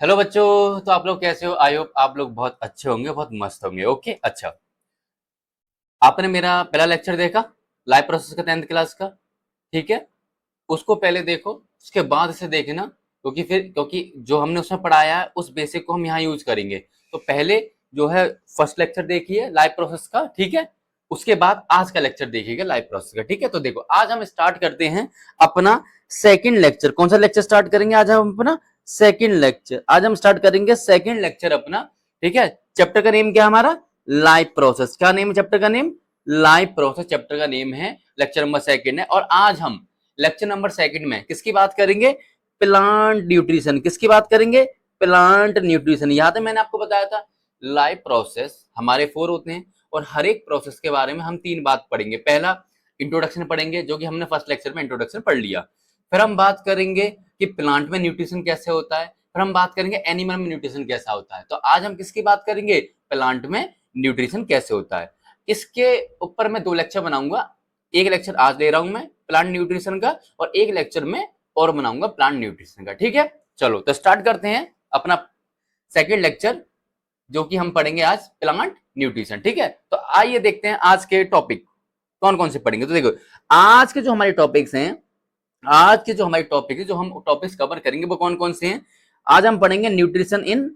Hello बच्चों। तो आप लोग कैसे हो? आई होप आप लोग बहुत अच्छे होंगे, बहुत मस्त होंगे। ओके, अच्छा। आपने मेरा पहला लेक्चर देखा लाइव प्रोसेस का 10th क्लास का? ठीक है, उसको पहले देखो, उसके बाद इसे देखना, क्योंकि जो हमने उसमें पढ़ाया है उस बेसिक को हम यहाँ यूज करेंगे। तो पहले जो है फर्स्ट लेक्चर देखिए लाइव प्रोसेस का, ठीक है। उसके बाद आज का लेक्चर देखिएगा लाइव प्रोसेस का, ठीक है। तो देखो, आज हम स्टार्ट करते हैं अपना सेकंड लेक्चर। कौन सा लेक्चर स्टार्ट करेंगे आज हम अपना? Second lecture. आज हम स्टार्ट करेंगे सेकंड लेक्चर अपना, ठीक है। चैप्टर का नेम क्या है हमारा? Live process. क्या नेम है चैप्टर का? नेम लाइव प्रोसेस चैप्टर का नेम है। लेक्चर नंबर सेकंड है। और आज हम लेक्चर नंबर सेकंड में किसकी बात करेंगे? Plant nutrition. किसकी बात करेंगे? Plant nutrition. याद है मैंने आपको बताया था लाइव प्रोसेस हमारे 4 होते हैं और हर एक प्रोसेस के बारे में हम 3 बात पढ़ेंगे। पहला इंट्रोडक्शन पढ़ेंगे, जो कि हमने फर्स्ट लेक्चर में इंट्रोडक्शन पढ़ लिया। फिर हम बात करेंगे कि प्लांट में न्यूट्रिशन कैसे होता है। फिर हम बात करेंगे एनिमल में न्यूट्रिशन कैसा होता है। तो आज हम किसकी बात करेंगे? प्लांट में न्यूट्रिशन कैसे होता है। इसके ऊपर मैं 2 लेक्चर बनाऊंगा। एक लेक्चर आज ले रहा हूं मैं प्लांट न्यूट्रिशन का, और एक लेक्चर में और बनाऊंगा प्लांट न्यूट्रिशन का, ठीक है। चलो तो स्टार्ट करते हैं अपना सेकंड लेक्चर, जो कि हम पढ़ेंगे आज प्लांट न्यूट्रिशन, ठीक है। तो आइए देखते हैं आज के टॉपिक कौन कौन से पढ़ेंगे। तो देखो, आज के जो हमारे टॉपिक्स हैं, आज के जो हमारे टॉपिक है, जो हम टॉपिक्स कवर करेंगे वो कौन कौन से हैं? आज हम पढ़ेंगे न्यूट्रिशन इन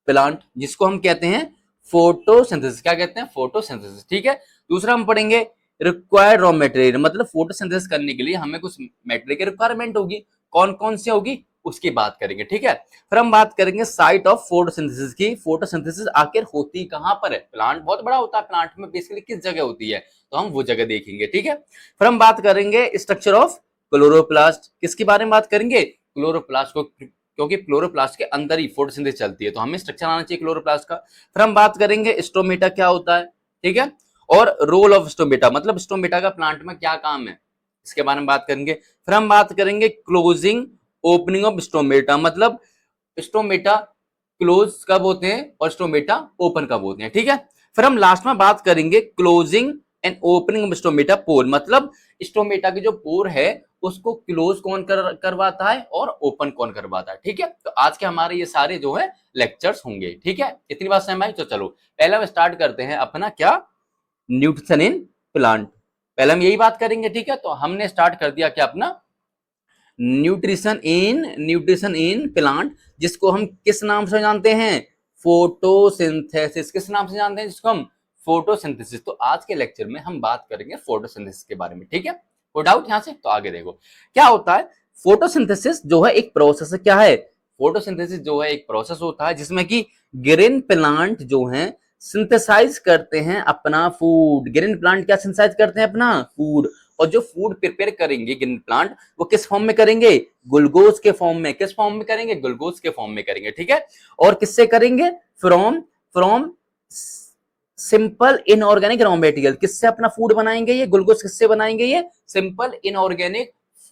प्लांट, जिसको हम कहते हैं फोटोसिंथेसिस। क्या कहते हैं? फोटोसिंथेसिस, ठीक है। दूसरा हम पढ़ेंगे रिक्वायर्ड रॉ मटेरियल, मतलब फोटोसिंथेसिस करने के लिए हमें कुछ मटेरियल की रिक्वायरमेंट होगी। कौन कौन सी होगी उसकी बात करेंगे, ठीक है। फिर हम बात करेंगे साइट ऑफ फोटोसिंथेसिस की। फोटोसिंथेसिस आखिर होती कहां पर है? प्लांट बहुत बड़ा होता है, प्लांट में बेसिकली किस जगह होती है, तो हम वो जगह देखेंगे, ठीक है। फिर हम बात करेंगे स्ट्रक्चर ऑफ क्लोरोप्लास्ट। किसके बारे में बात करेंगे? क्लोरोप्लास्ट को, क्योंकि क्लोरोप्लास्ट के अंदर ही फोटोसिंथेसिस चलती है, तो हमें स्ट्रक्चर आना चाहिए क्लोरोप्लास्ट का। फिर हम बात करेंगे स्टोमेटा क्या होता है, ठीक है, और रोल ऑफ स्टोमेटा, मतलब स्टोमेटा का प्लांट में क्या काम है, इसके बारे में बात करेंगे। फिर हम बात करेंगे क्लोजिंग ओपनिंग ऑफ स्टोमेटा, मतलब स्टोमेटा क्लोज कब होते हैं और स्टोमेटा ओपन कब होते हैं, ठीक है। फिर हम लास्ट में बात करेंगे closing and opening of stomata pore, मतलब स्टोमेटा की जो पोर है उसको क्लोज कौन करवाता है और ओपन कौन करवाता है, ठीक है। तो आज के हमारे ये सारे जो है लेक्चर्स होंगे, ठीक है। इतनी बात समझ में आई? तो चलो पहले हम स्टार्ट करते हैं अपना क्या, न्यूट्रिशन इन प्लांट। पहले हम यही बात करेंगे, ठीक है। तो हमने स्टार्ट कर दिया क्या अपना न्यूट्रिशन इन प्लांट, जिसको हम किस नाम से जानते हैं? फोटोसिंथेसिस। किस नाम से जानते हैं जिसको हम? फोटोसिंथेसिस। तो आज के लेक्चर में हम बात करेंगे फोटोसिंथेसिस के बारे में, ठीक है। कोई डाउट यहां से? तो आगे देखो क्या होता है। फोटोसिंथेसिस जो है एक प्रोसेस है। क्या है? फोटोसिंथेसिस जो है एक प्रोसेस होता है जिसमें कि ग्रीन प्लांट जो है सिंथेसाइज करते हैं अपना फूड। ग्रीन प्लांट क्या सिंथेसाइज करते हैं? अपना फूड। और जो फूड प्रिपेयर करेंगे ग्रीन प्लांट, वो किस फॉर्म में करेंगे? ग्लूकोज के फॉर्म में। किस फॉर्म में करेंगे? ग्लूकोज के फॉर्म में करेंगे, ठीक है। और किससे करेंगे? From from simple inorganic raw material. किससे अपना फूड बनाएंगे? ये ग्लूकोज किससे बनाएंगे? ये सिंपल इनऑर्गेनिक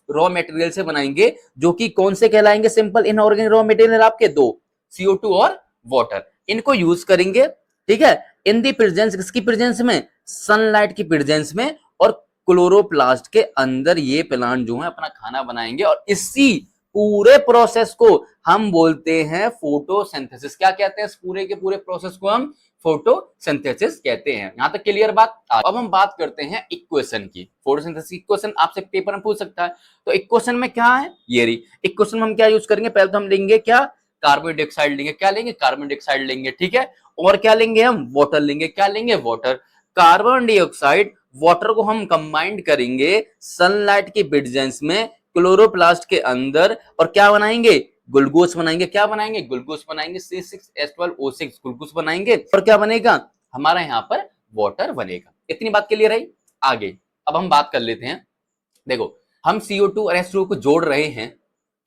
रॉ मटेरियल से बनाएंगे, जो कि कौन से कहलाएंगे? सिंपल इनऑर्गेनिक रॉ मटेरियल आपके दो, CO2 और वाटर। इनको यूज करेंगे, ठीक है, इन दी प्रेजेंस, किसकी प्रेजेंस में? सनलाइट की प्रेजेंस में। और क्लोरोप्लास्ट के अंदर ये प्लांट जो है अपना खाना बनाएंगे, और इसी पूरे प्रोसेस को हम बोलते हैं फोटोसिंथेसिस। क्या कहते हैं? इस पूरे के पूरे प्रोसेस को हम फोटोसिंथेसिस कहते हैं। यहां तक क्लियर बात? अब हम बात करते हैं इक्वेशन की। फोटोसिंथेसिस इक्वेशन आपसे पेपर में पूछ सकता है। तो इक्वेशन में क्या है? ये रही इक्वेशन में हम क्या यूज करेंगे? पहले तो हम लेंगे क्या? कार्बन डाइऑक्साइड लेंगे। क्या लेंगे? कार्बन डाइऑक्साइड लेंगे, ठीक है। और क्या लेंगे? हम वाटर लेंगे। क्या लेंगे? वाटर। कार्बन डाइऑक्साइड वाटर को हम कंबाइंड करेंगे सनलाइट की प्रेजेंस में क्लोरोप्लास्ट के अंदर, और क्या बनाएंगे? ग्लूकोज बनाएंगे। क्या बनाएंगे? ग्लूकोज बनाएंगे। C6H12O6 ग्लूकोज बनाएंगे। और क्या बनेगा? हमारा यहाँ पर वाटर बनेगा। इतनी बात क्लियर है? आगे अब हम बात कर लेते हैं। देखो, हम CO2 और H2O को जोड़ रहे हैं,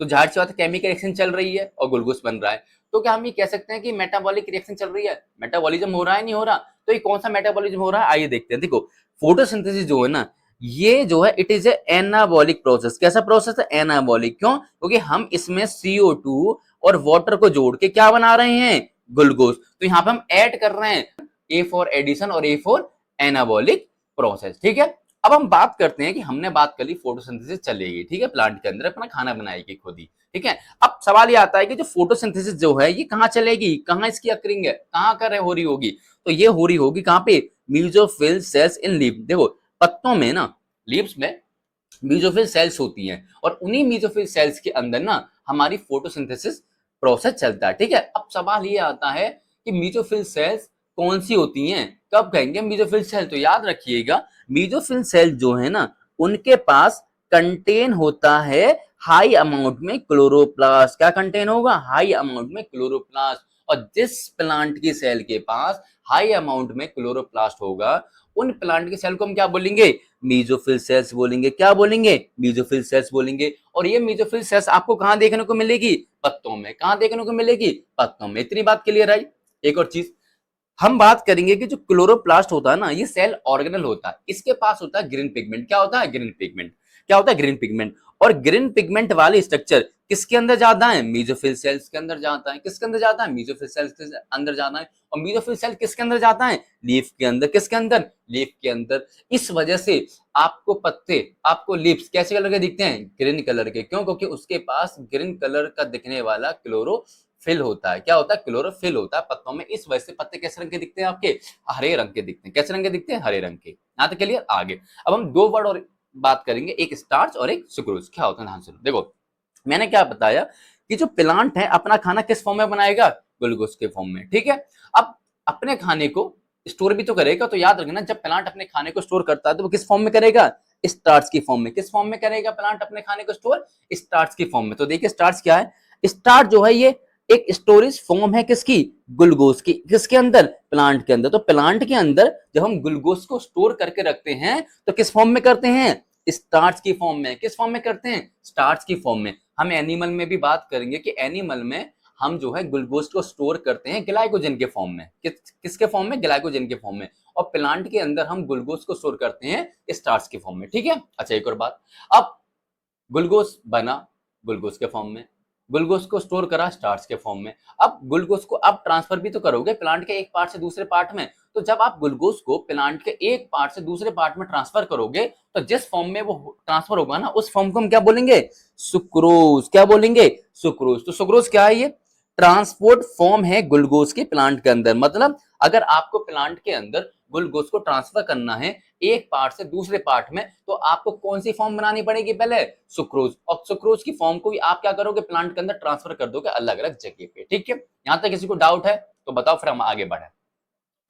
तो जाहिर सी बात है केमिकल रिएक्शन चल रही है और ग्लूकोज बन रहा है। तो क्या हम ये कह सकते हैं कि मेटाबॉलिक रिएक्शन चल रही है? मेटाबॉलिज्म हो रहा है, नहीं हो रहा? तो ये कौन सा मेटाबॉलिज्म हो रहा है, आइए देखते हैं। देखो, फोटोसिंथेसिस जो है ना, ये जो है it is a anabolic process. कैसा प्रोसेस है? एनाबॉलिक। क्यों? क्योंकि हम इसमें CO2 और वाटर को जोड़ के क्या बना रहे हैं? ग्लूकोज। तो यहाँ पे हम ऐड कर रहे हैं A फॉर एडिशन और A फॉर एनाबॉलिक प्रोसेस, ठीक है। अब हम बात करते हैं कि हमने बात कर ली फोटोसिंथेसिस चलेगी, ठीक है, प्लांट के अंदर अपना खाना बनाएगी खुद ही, ठीक है। अब सवाल ये आता है कि जो फोटोसिंथेसिस जो है ये कहाँ चलेगी, कहाँ इसकी अकरिंग है, कहाँ कर हो रही होगी, तो ये हो रही होगी कहाँ पे, मीजोफिल सेल्स इन लीफ। देखो पत्तों में ना, लीव्स में मीजोफिल सेल्स होती हैं और उन्हीं मीजोफिल सेल्स के अंदर ना हमारी फोटोसिंथेसिस प्रोसेस चलता है, ठीक है। अब सवाल ये आता है कि मीजोफिल सेल्स कौन सी होती हैं, कब कहेंगे मीजोफिल सेल, तो याद रखिएगा मीजोफिल सेल जो है ना उनके पास कंटेन होता है हाई अमाउंट में क्लोरोप्लास्ट। क्या कंटेन होगा, हाई अमाउंट में क्लोरोप्लास्ट। और जिस प्लांट की सेल के पास हाई अमाउंट में क्लोरोप्लास्ट होगा उन प्लांट की सेल को हम क्या बोलेंगे, मीजोफिल सेल्स बोलेंगे। क्या बोलेंगे, मीजोफिल सेल्स बोलेंगे। और ये मीजोफिल सेल्स आपको कहां देखने को मिलेगी, पत्तों में। कहां देखने को मिलेगी, पत्तों में। इतनी बात क्लियर आई। एक और चीज हम बात करेंगे कि जो क्लोरोप्लास्ट होता है ना ये सेल ऑर्गेनल होता है, इसके पास होता है ग्रीन पिगमेंट। क्या होता है, ग्रीन पिगमेंट। क्या होता है, ग्रीन पिगमेंट। और ग्रीन पिगमेंट वाली स्ट्रक्चर किसके अंदर जाता है, मीजोफिल सेल्स के अंदर जाता है। किसके अंदर जाता है, मीजोफिल सेल्स के अंदर जाता है। और मीजोफिल सेल किसके अंदर जाता है, लीफ के अंदर। किसके अंदर, लीफ के अंदर। इस वजह से आपको पत्ते, आपको लीव्स कैसे कलर के दिखते हैं, ग्रीन कलर के। क्यों, क्योंकि उसके पास ग्रीन कलर का दिखने वाला क्लोरोफिल होता है। क्या होता है, क्लोरोफिल होता है पत्तों में। इस वजह से पत्ते कैसे रंग के दिखते हैं आपके, हरे रंग के दिखते हैं। कैसे रंग के दिखते हैं, हरे रंग के। यहां तक क्लियर। आगे अब हम दो वर्ड और बात करेंगे, एक स्टार्च और एक सुक्रोज। क्या होता है, ध्यान से देखो मैंने क्या बताया कि जो प्लांट है अपना खाना किस फॉर्म में बनाएगा, ग्लूकोज के फॉर्म में, ठीक है। अब अपने खाने को स्टोर भी तो करेगा, तो याद रखना जब प्लांट अपने खाने को स्टोर करता है तो वो किस फॉर्म में करेगा, स्टार्च की फॉर्म में। किस फॉर्म में करेगा प्लांट अपने खाने को स्टोर, स्टार्च की फॉर्म में। तो देखिए स्टार्च क्या है, स्टार्च जो है ये एक स्टोरेज फॉर्म है किसकी, ग्लूकोज की। किसके अंदर, प्लांट के अंदर। तो प्लांट के अंदर जब हम ग्लूकोज को स्टोर करके रखते हैं तो किस फॉर्म में करते हैं, स्टार्च की फॉर्म में। किस फॉर्म में करते हैं, स्टार्च की फॉर्म में। हम एनिमल में भी बात करेंगे कि एनिमल में हम जो है ग्लूकोज को स्टोर करते हैं ग्लाइकोजन के फॉर्म में। किसके फॉर्म में, ग्लाइकोजन के फॉर्म में। और प्लांट के अंदर हम ग्लूकोज को स्टोर करते हैं स्टार्च के फॉर्म में, ठीक है। अच्छा एक और बात, अब ग्लूकोज बना ग्लूकोज के फॉर्म में, ग्लूकोज को स्टोर करा स्टार्च के फॉर्म में। अब ग्लूकोज को अब ट्रांसफर भी तो करोगे प्लांट के एक पार्ट से दूसरे पार्ट में। तो जब आप ग्लूकोज को प्लांट के एक पार्ट से दूसरे पार्ट में ट्रांसफर करोगे तो जिस फॉर्म में वो ट्रांसफर होगा ना उस फॉर्म को हम क्या बोलेंगे, सुक्रोज। क्या बोलेंगे, सुक्रोज। तो सुक्रोज क्या है, ये ट्रांसपोर्ट फॉर्म है ग्लूकोज के प्लांट के अंदर। मतलब अगर आपको प्लांट के अंदर ग्लूकोज को ट्रांसफर करना है एक पार्ट से दूसरे पार्ट में तो आपको कौन सी फॉर्म बनानी पड़ेगी, पहले सुक्रोज। और सुक्रोज की फॉर्म को भी आप क्या करोगे, प्लांट के अंदर ट्रांसफर कर दोगे अलग अलग जगह पे, ठीक है। यहां तक किसी को डाउट है तो बताओ, फिर हम आगे बढ़े,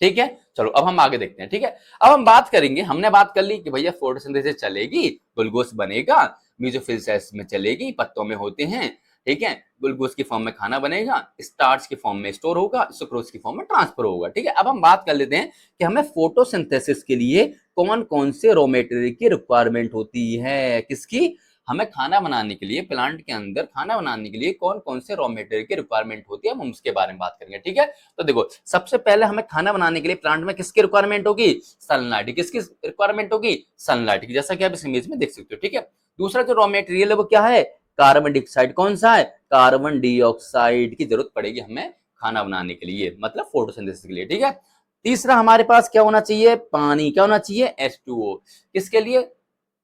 ठीक है। चलो अब हम आगे देखते हैं, ठीक है। अब हम बात करेंगे, हमने बात कर ली कि भैया फोटोसिंथेसिस चलेगी, ग्लूकोज बनेगा, मीजोफिल सेल्स में चलेगी, पत्तों में होते हैं, ठीक है। ग्लूकोज की फॉर्म में खाना बनेगा, स्टार्च की फॉर्म में स्टोर होगा, सुक्रोज की फॉर्म में ट्रांसफर होगा, ठीक है। अब हम बात कर लेते हैं कि हमें फोटोसिंथेसिस के लिए कौन कौन से रॉ मेटेरियल की रिक्वायरमेंट होती है, किसकी, हमें खाना बनाने के लिए, प्लांट के अंदर खाना बनाने के लिए कौन कौन से रॉ मेटेरियल की रिक्वायरमेंट होती है, हम उसके बारे में बात करेंगे, ठीक है। तो देखो सबसे पहले हमें खाना बनाने के लिए प्लांट में किसकी रिक्वायरमेंट होगी, सनलाइट। किसकी रिक्वायरमेंट होगी, सनलाइट की, जैसा कि आप इस इमेज में देख सकते हो, ठीक है। दूसरा जो रॉ मेटेरियल है वो क्या है, कार्बन डाइऑक्साइड। कौन सा है, कार्बन डाइऑक्साइड की जरूरत पड़ेगी हमें खाना बनाने के लिए, मतलब फोटोसिंथेसिस के लिए, ठीक है। तीसरा हमारे पास क्या होना चाहिए, पानी। क्या होना चाहिए, H2O। किसके लिए,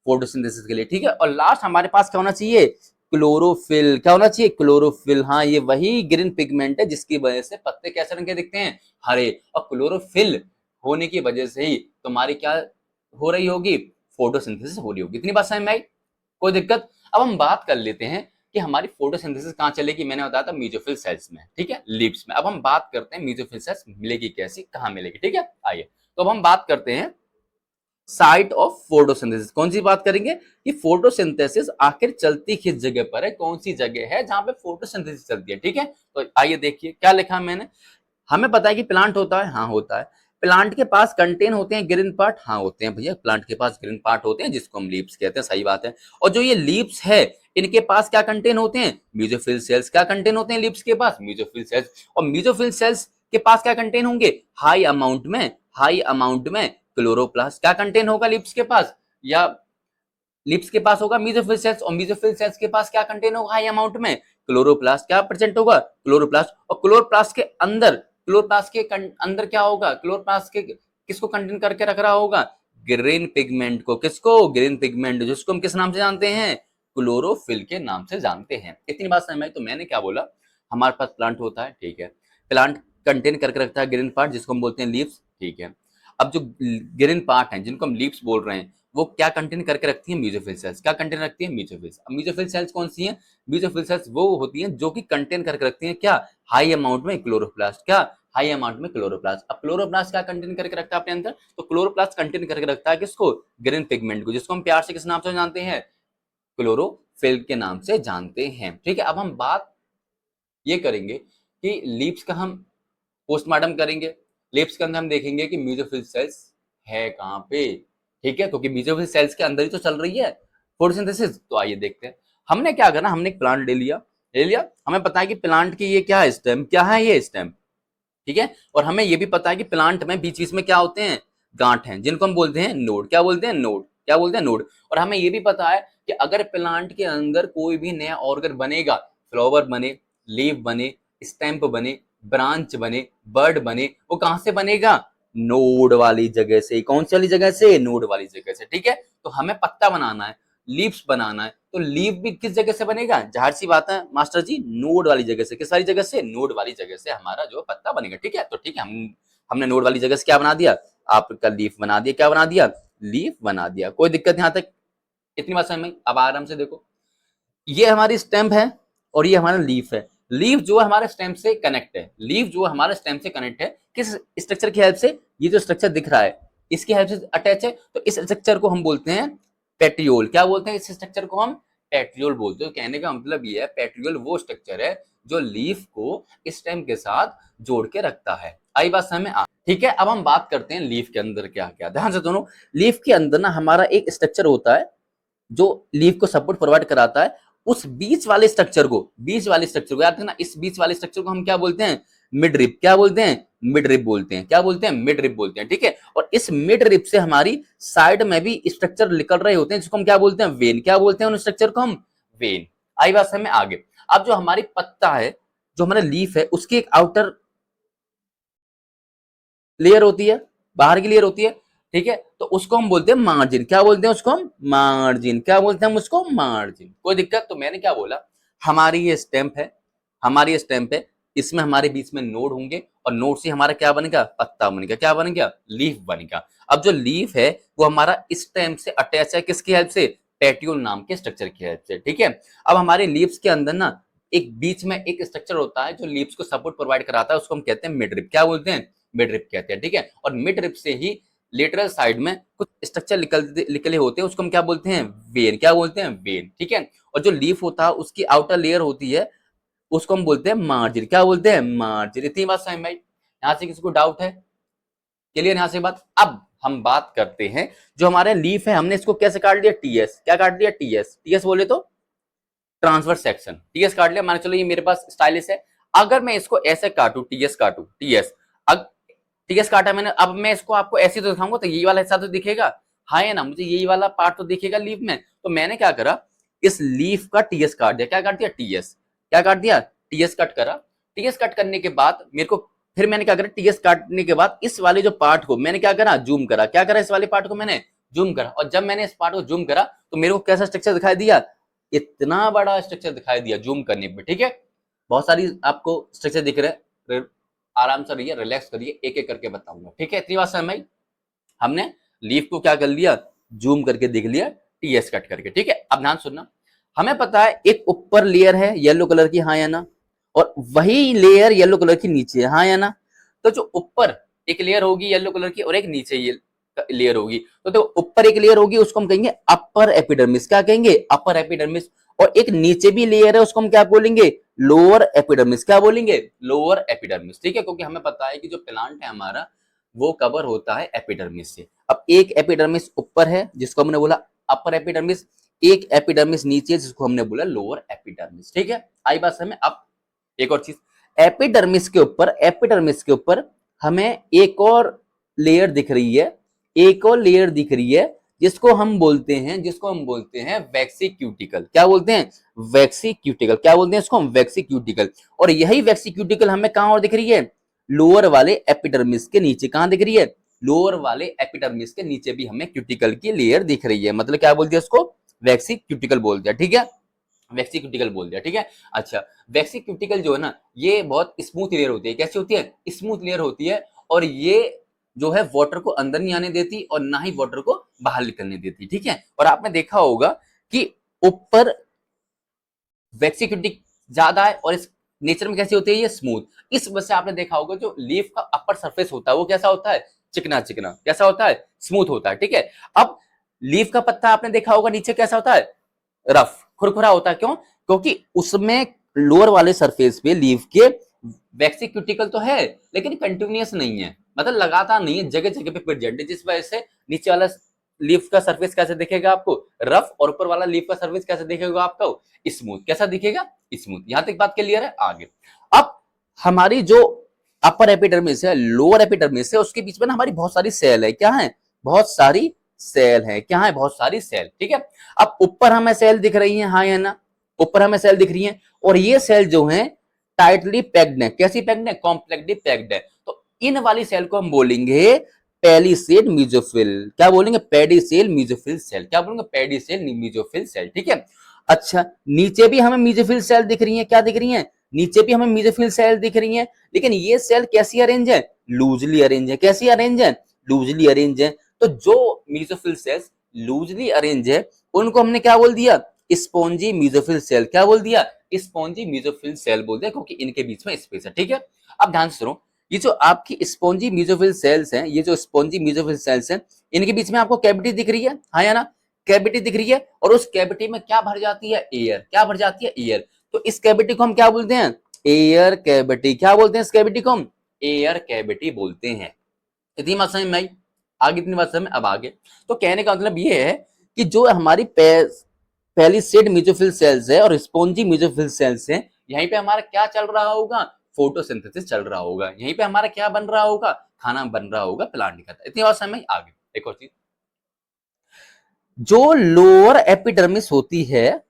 फोटोसिंथेसिस के लिए, ठीक है। और लास्ट हमारे पास क्या होना चाहिए, क्लोरोफिल। क्या होना चाहिए, क्लोरोफिल। हाँ ये वही ग्रीन पिगमेंट है जिसकी वजह से पत्ते कैसे रंग के दिखते हैं, हरे। और क्लोरोफिल होने की वजह से ही तुम्हारी क्या हो रही होगी, फोटोसिंथेसिस हो रही होगी। इतनी बात समझ में आई, कोई दिक्कत। अब हम बात कर लेते हैं कि हमारी फोटोसिंथेसिस कहाँ चलेगी, मैंने बताया था मीजोफिल सेल्स में, ठीक है, लीव्स में। अब हम बात करते हैं मीजोफिल सेल्स मिलेगी कैसी, कहाँ मिलेगी, ठीक है। आइए तो अब हम बात करते हैं साइट ऑफ फोटोसिंथेसिस। कौन सी बात करेंगे कि फोटोसिंथेसिस आखिर चलती किस जगह पर है, कौन सी जगह है जहां पे फोटोसिंथेसिस चलती है, ठीक है। तो आइए देखिए क्या लिखा है मैंने। हमें पता है कि प्लांट होता है, हाँ होता है। प्लांट के पास कंटेन होते हैं ग्रीन पार्ट, हाँ होते हैं भैया, प्लांट के पास ग्रीन पार्ट होते हैं जिसको हम लीव्स कहते हैं, सही बात है। और जो ये लीव्स है इनके पास क्या कंटेन होते हैं, मीजोफिल सेल्स। क्या कंटेन होते हैं लीव्स के पास, मीजोफिल सेल्स। और मीजोफिल सेल्स के पास क्या कंटेन होंगे, हाई अमाउंट में, हाई अमाउंट में क्लोरोप्लास्ट। क्या कंटेन होगा लिप्स के पास, या लिप्स के पास होगा मीजोफिल सेल्स। और मीजोफिल सेल्स के पास क्या कंटेन होगा, हाई अमाउंट में क्लोरोप्लास्ट। क्या प्रेजेंट होगा, क्लोरोप्लास्ट। और क्लोरोप्लास्ट के अंदर, क्लोरोप्लास्ट के अंदर क्या होगा, क्लोरोप्लास्ट के किसको कंटेन करके रख रहा होगा, ग्रीन पिगमेंट को, किसको? ग्रीन पिगमेंट, जिसको हम किस नाम से जानते हैं? क्लोरोफिल के नाम से जानते हैं। इतनी बात समझ में आई? तो मैंने क्या बोला, हमारे पास प्लांट होता है, ठीक है, प्लांट कंटेन करके रखता है ग्रीन पार्ट जिसको हम बोलते हैं लीव्स, ठीक है। अब जो ग्रीन पार्ट है जिनको हम लीव्स बोल रहे हैं वो क्या कंटेन करके रखती है? म्यूजोफिल सेल्स। क्या कंटेन रखती है? म्यूजोफिल। अब म्यूजोफिल सेल्स कौन सी हैं? म्यूजोफिल सेल्स वो होती हैं जो कि कंटेन करके रखती हैं क्या? हाई अमाउंट में क्लोरोप्लास्ट। क्या? हाई अमाउंट में क्लोरोप्लास्ट। अब क्लोरोप्लास्ट क्या कंटेन करके रखता है अपने अंदर? तो क्लोरोप्लास्ट कंटेन करके रखता है किसको? ग्रीन पिगमेंट को, जिसको हम प्यार से किस नाम से जानते हैं? क्लोरोफिल के नाम से जानते हैं, ठीक है। अब हम बात ये करेंगे कि लीव्स का हम पोस्टमार्टम करेंगे। लीव्स के अंदर हम देखेंगे कि म्यूजोफिल सेल्स है कहां पे, ठीक है, क्योंकि म्यूजोफिल सेल्स के अंदर ही तो चल रही है फोटोसिंथेसिस। तो आइए देखते हैं। हमने क्या करना, हमने एक प्लांट ले लिया, हमें पता है कि प्लांट की ये क्या है? स्टेम। क्या है ये? स्टेम, ठीक है। और हमें ये भी पता है कि प्लांट में बीच बीच में क्या होते हैं? गांठ हैं, जिनको हम बोलते हैं नोड। क्या बोलते हैं? नोड। क्या बोलते हैं? नोड। और हमें ये भी पता है कि अगर प्लांट के अंदर कोई भी नया ऑर्गन बनेगा, फ्लावर बने, लीफ बने, स्टेम्प बने, ब्रांच बने, बर्ड बने, वो कहां से बनेगा? नोड वाली जगह से। कौन सी वाली जगह से? नोड वाली जगह से, ठीक है। तो हमें पत्ता बनाना है, लीव्स बनाना है, तो लीफ भी किस जगह से बनेगा? जाहिर सी बात है मास्टर जी, नोड वाली जगह से। किस वाली जगह से? नोड वाली जगह से हमारा जो पत्ता बनेगा, ठीक है। तो ठीक है, हमने नोड वाली जगह से क्या बना दिया? आपका लीफ बना दिया। क्या बना दिया? लीफ बना दिया। कोई दिक्कत यहां तक? इतनी बात समझ में? अब आराम से देखो, ये हमारी स्टेम है और ये हमारा लीफ है। लीफ जो है हमारे स्टेम से कनेक्ट है। लीफ जो है हमारे स्टेम से कनेक्ट है किस स्ट्रक्चर की हेल्प से? ये जो स्ट्रक्चर दिख रहा है इसकी हेल्प से अटैच है। तो इस स्ट्रक्चर को हम बोलते हैं पेट्रियोल। क्या बोलते हैं? इस स्ट्रक्चर को हम पेट्रियोल बोलते हैं। कहने का मतलब ये है, पेट्रियोल वो स्ट्रक्चर है जो लीफ को स्टेम के साथ जोड़ के रखता है। आई बात समझ में? ठीक है। अब हम बात करते हैं लीफ के अंदर क्या क्या। ध्यान से दोनों, लीफ के अंदर ना हमारा एक स्ट्रक्चर होता है जो लीफ को सपोर्ट प्रोवाइड कराता है। उस बीच वाले स्ट्रक्चर को याद रखना। इस बीच वाले स्ट्रक्चर को हम क्या बोलते हैं? Mid rib. क्या बोलते हैं? मिड रिब बोलते हैं। क्या बोलते हैं? मिड रिब बोलते हैं, ठीक है। और इस मिड रिब से हमारी साइड में भी स्ट्रक्चर निकल रहे होते हैं जिसको हम क्या बोलते हैं? वेन। क्या बोलते हैं उन स्ट्रक्चर को? हम वेन। आई बात समझ में? आगे अब जो हमारी पत्ता है, जो हमारा लीफ है, उसकी एक आउटर लेयर होती है, बाहर की लेयर होती है, ठीक है। तो उसको हम बोलते हैं मार्जिन। क्या बोलते हैं उसको? हम मार्जिन। क्या बोलते हैं हम उसको? मार्जिन। कोई दिक्कत? तो मैंने क्या बोला, हमारी ये स्टेम्प है, हमारी ये स्टेम्प है, इसमें हमारे बीच में नोड होंगे और नोड से हमारा क्या बनेगा? पत्ता बनेगा। क्या बनेगा? लीफ बनेगा। अब जो लीफ है वो हमारा स्टेम से अटैच है, किसकी हेल्प से? पेट्यूल नाम के स्ट्रक्चर की हेल्प से, ठीक है। अब हमारे लीव्स के अंदर ना एक बीच में एक स्ट्रक्चर होता है जो लीव्स को सपोर्ट प्रोवाइड कराता है, उसको हम कहते हैं मिड रिब। क्या बोलते हैं? मिड रिब कहते हैं, ठीक है। और मिड रिब से ही लेटरल साइड में कुछ स्ट्रक्चर निकले होते हैं, उसको हम क्या बोलते हैं? वेन। क्या बोलते हैं? वेन, ठीक है। और जो लीफ होता है उसकी आउटर लेयर होती है, उसको हम बोलते हैं मार्जिन। क्या बोलते हैं? मार्जिन। इतनी बात समझ में आई? यहां से किसी को डाउट है? क्लियर यहां से बात? अब हम बात करते हैं जो हमारे लीफ है, हमने इसको कैसे काट दिया? टीएस। क्या काट दिया? टीएस। टीएस बोले तो ट्रांसवर्स सेक्शन। टीएस काट लिया, मान चलो ये मेरे पास स्टाइलिस है। अगर मैं इसको ऐसे काटू, टीएस काटू, टीएस, अब टीएस काटा मैंने, अब मैं इसको आपको ऐसे तो दिखाऊंगा तो ये वाला हिस्सा तो दिखेगा, हाँ है ना, मुझे यही वाला पार्ट तो दिखेगा लीफ में। तो मैंने क्या करा, इस लीफ का टीएस काट दिया। क्या काट दिया? टीएस। क्या काट दिया? टीएस कट करा। टीएस कट करने के बाद मेरे को, फिर मैंने क्या करा, टीएस काटने के बाद इस वाले जो पार्ट को मैंने क्या करा? जूम करा। क्या करा? इस वाले पार्ट को मैंने जूम करा। और जब मैंने इस पार्ट को जूम करा तो मेरे को कैसा स्ट्रक्चर दिखाई दिया? इतना बड़ा स्ट्रक्चर दिखाई दिया जूम करने पे, ठीक है। बहुत सारी आपको स्ट्रक्चर दिख रहे हैं, आराम से रहिए, रिलैक्स करिए, एक एक करके बताऊंगा, ठीक है। इतनी बात समझ में? हमने लीफ को क्या कर लिया? जूम करके देख लिया, टीएस कट करके, ठीक है। अब ध्यान सुनना, हमें पता है एक ऊपर लेयर है येलो कलर की, हाँ या ना, और वही लेयर येलो कलर की नीचे है, हाँ या ना। तो जो ऊपर एक लेयर होगी येलो कलर की और एक नीचे ये लेयर होगी, तो देखो ऊपर एक लेयर होगी उसको हम कहेंगे अपर एपिडर्मिस। क्या कहेंगे? Upper epidermis. और एक नीचे भी लेयर है उसको हम क्या बोलेंगे? Lower epidermis. क्या बोलेंगे? लोअर एपिडर्मिस, ठीक है। क्योंकि हमें पता है कि जो प्लांट है हमारा वो कवर होता है एपिडर्मिस से। अब एक एपिडर्मिस ऊपर है जिसको हमने बोला अपर एपिडर्मिस, एक एपिडर्मिस नीचे जिसको हमने बोला लोअर एपिडर्मिस, ठीक है। आई बात समझ में? अब एक और चीज, एपिडर्मिस के ऊपर हमें एक और लेयर दिख रही है, एक और लेयर दिख रही है जिसको हम बोलते हैं वैक्सीक्यूटिकल। क्या बोलते हैं? वैक्सीक्यूटिकल। क्या बोलते हैं इसको? हम वैक्सीक्यूटिकल। और यही वैक्सीक्यूटिकल हमें कहां और दिख रही है? लोअर वाले एपिडर्मिस के नीचे। कहां दिख रही है? लोअर वाले एपिडर्मिस के नीचे भी हमें क्यूटिकल की लेयर दिख रही है, मतलब क्या बोल दिया उसको, वैक्सी क्यूटिकल बोल दिया, ठीक है, वैक्सी क्यूटिकल बोल दिया, ठीक है। अच्छा, वैक्सी क्यूटिकल जो है ना, ये बहुत स्मूथ लेयर होती है। कैसी होती है? स्मूथ लेयर होती है, और ये जो है वाटर को अंदर नहीं आने देती और ना ही वाटर को बाहर निकलने देती, ठीक है। और आपने देखा होगा कि ऊपर वैक्सी क्यूटिक ज्यादा है और इस नेचर में कैसी होती है, ये स्मूथ। इस वजह से आपने देखा होगा जो लीफ का अपर सरफेस होता है वो कैसा होता है, चिकना चिकना, कैसा होता है, स्मूथ होता है, ठीक है। अब लीफ का पत्ता आपने देखा होगा नीचे कैसा होता है, रफ, खुरखुरा होता है। क्यों? क्योंकि उसमें लोअर वाले सरफेस पे लीफ के वैक्सी क्यूटिकल तो है लेकिन कंटिन्यूअस नहीं है, मतलब लगातार नहीं है, जगह जगह पे प्रेजेंट है, जिस वजह से नीचे वाला लीफ का सरफेस कैसे दिखेगा आपको, रफ, और ऊपर वाला लीफ का सरफेस कैसे दिखेगा आपको, स्मूथ। कैसा दिखेगा, स्मूथ। यहां तक बात क्लियर है। आगे अब हमारी जो अपर एपिडर्मिस है, लोअर एपिडर्मिस है, उसके बीच में ना हमारी बहुत सारी सेल है। क्या है? बहुत सारी सेल है। क्या है? बहुत सारी सेल, ठीक है। अब ऊपर हमें सेल दिख रही है, हाँ या ना, ऊपर हमें सेल दिख रही है, और ये सेल जो है टाइटली पैक्ड है। कैसी पैक्ड है? कॉम्पैक्टली पैक्ड है। तो इन वाली सेल को हम बोलेंगे पेलिसेड मीजोफिल। क्या बोलेंगे? Pedicel mesophyll cell. क्या बोलेंगे? पेडिसेल मीजोफिल सेल, ठीक है। अच्छा, नीचे भी हमें मीजोफिल सेल दिख रही है। क्या दिख रही है? नीचे भी हमें मीजोफिल सेल दिख रही है, लेकिन ये सेल कैसी अरेंज है? लूजली अरेंज है। कैसी अरेंज है? लूजली अरेंज है। तो जो मीजोफिल सेल्स लूजली अरेंज है उनको हमने क्या बोल दिया? Spongy mesophyll cell. क्या बोल दिया? स्पॉन्जी मीजोफिल सेल बोल दिया, क्योंकि इनके बीच में स्पेस है, ठीक है। अब ध्यान से सुनो, ये जो आपकी स्पॉन्जी मीजोफिल सेल्स हैं, ये जो स्पॉन्जी मीजोफिल सेल्स हैं, इनके बीच में आपको कैविटी दिख रही है, हाँ या ना, कैविटी दिख रही है, और उस कैविटी में क्या भर जाती है? एयर। क्या भर जाती है? एयर। तो इस कैविटी को हम क्या बोलते हैं? Air cavity. क्या बोलते हैं इस कैविटी को हम? एयर कैविटी बोलते हैं। इतनी बात समझ में आई? आगे इतनी बात समझ में? अब आगे तो कहने का मतलब ये है कि जो हमारी पेलिसेड मीजोफिल सेल्स है और स्पॉन्जी मीजोफिल सेल्स है, यहीं पे हमारा क्या चल रहा होगा? फोटोसिंथेसिस चल रहा होगा। यहीं पे हमारा क्या बन रहा होगा? खाना बन रहा होगा प्लांट का। इतनी बात समझ में? आगे एक और चीज, जो लोअर एपिडर्मिस होती है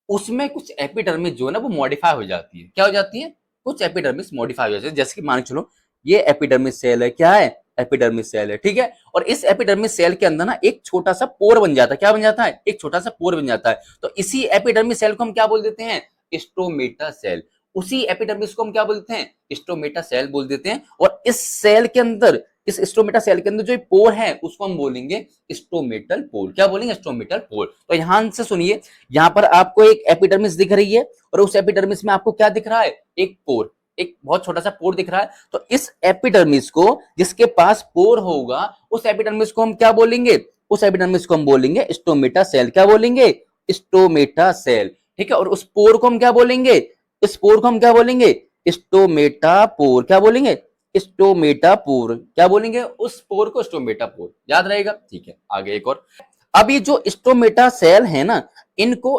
उसमें कुछ एपिडर्मिस जो है ना वो मॉडिफाई हो जाती है। क्या हो जाती है? कुछ एपिडर्मिस मॉडिफाई हो जाती है। जैसे कि मान के चलो ये एपिडर्मिस सेल है। क्या है? एपिडर्मिस सेल है, ठीक है। और इस एपिडर्मिस सेल के अंदर ना एक छोटा सा पोर बन जाता है। क्या बन जाता है? एक छोटा सा पोर बन जाता है। तो इसी एपिडर्मिस सेल को हम क्या बोल देते हैं? Stomata cell. उसी एपिडर्मिस को हम क्या बोलते हैं? स्टोमेटा सेल बोल देते हैं। और इस सेल के अंदर, इस स्टोमेटा सेल के अंदर जो पोर है उसको हम बोलेंगे स्टोमेटल पोर। क्या बोलेंगे? Stomatal pore. तो यहां से सुनिए, यहां पर आपको एक एपिडर्मिस दिख रही है और उस एपिडर्मिस में आपको क्या दिख रहा है? एक पोर, एक बहुत छोटा सा पोर दिख रहा है। तो इस एपिडर्मिस को, जिसके पास पोर होगा, उस एपिडर्मिस को हम क्या बोलेंगे? उस एपिडर्मिस को हम बोलेंगे स्टोमेटा सेल। क्या बोलेंगे? स्टोमेटा सेल, ठीक है। और उस पोर को हम क्या बोलेंगे? इस पोर को हम क्या बोलेंगे? स्टोमेटापोर। क्या बोलेंगे? स्टोमेटापोर। क्या बोलेंगे? उस पोर को स्टोमेटापोर। याद रहेगा, ठीक है। आगे एक और, अब ये जो स्टोमेटा सेल है ना, इनको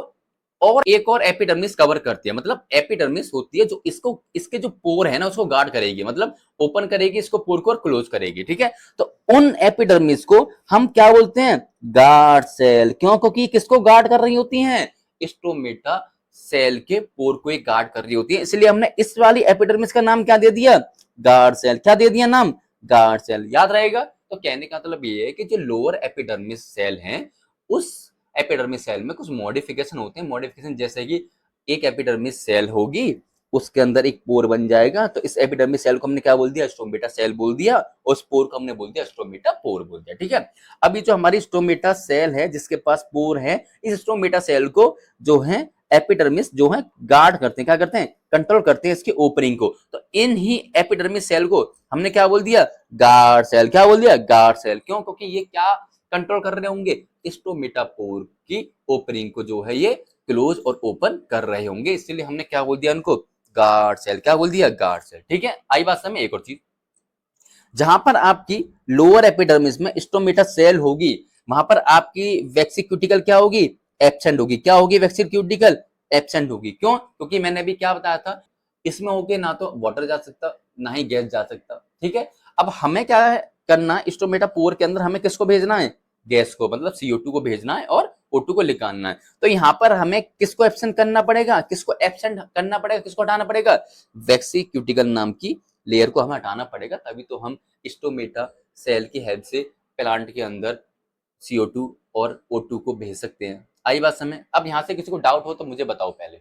और एक और एपिडर्मिस कवर करती है। मतलब एपिडर्मिस होती है जो इसको, इसके जो पोर है ना उसको गार्ड करेगी, मतलब ओपन करेगी इसको, पोर को, और क्लोज करेगी, ठीक है। तो उन एपिडर्मिस को हम क्या बोलते हैं? Guard cell. क्यों? क्योंकि किसको गार्ड कर रही होती हैं? स्टोमेटा सेल के पोर को एक गार्ड कर रही होती है, इसलिए हमने इस वाली एपिडर्मिस का नाम क्या दे दिया? Guard cell. क्या दे दिया नाम? Guard cell. याद रहेगा। तो कहने का मतलब ये है कि जो लोअर एपिडर्मिस सेल है, उस एपिडर्मिस सेल में कुछ मॉडिफिकेशन होते हैं। मॉडिफिकेशन जैसे कि एक एपिडर्मिस सेल होगी, उसके अंदर एक पोर बन जाएगा, तो इस एपिडर्मिस सेल को हमने क्या बोल दिया? स्टोमेटा सेल बोल दिया, और उस पोर को हमने बोल दिया स्टोमेटा पोर बोल दिया, ठीक है। अभी जो हमारी स्टोमेटा सेल है जिसके पास पोर है, इस स्टोमेटा सेल को जो है एपिडर्मिस जो है गार्ड करते हैं। क्या करते हैं? कंट्रोल करते हैं इसकी ओपनिंग को। तो इन ही एपिडर्मिस सेल को हमने क्या बोल दिया? Guard cell. क्या बोल दिया? Guard cell. क्यों? क्योंकि ये क्या कंट्रोल कर रहे होंगे? स्टोमेटापोर की ओपनिंग को जो है ये क्लोज और ओपन कर रहे होंगे, इसलिए हमने क्या बोल दिया उनको? Guard cell. क्या बोल दिया? गार्ड सेल, ठीक है। आई बात समझ में? एक और चीज, जहां पर आपकी लोअर एपिडर्मिस में स्टोमेटा सेल होगी, वहां पर आपकी वेक्सिक्यूटिकल क्या होगी? एब्सेंट होगी। क्या होगी? वेक्सिक्यूटिकल एब्सेंट होगी। क्यों? क्योंकि मैंने अभी क्या बताया था, इसमें होके ना तो वाटर जा सकता ना ही गैस जा सकता, ठीक है। अब हमें क्या करना? स्टोमेटा पोर के अंदर हमें किसको भेजना है? गैस को, मतलब CO2 को भेजना है और O2 को निकालना है। तो यहाँ पर हमें किसको एब्सेंट करना पड़ेगा? किसको एब्सेंट करना पड़ेगा? किसको हटाना पड़ेगा? वेक्सिक्यूटिकल नाम की लेयर को हमें हटाना पड़ेगा, तभी तो हम स्टोमेटा सेल की हेल्प से प्लांट के अंदर CO2 और O2 को भेज सकते हैं। आई बात समझ? अब यहाँ से किसी को डाउट हो तो मुझे बताओ पहले,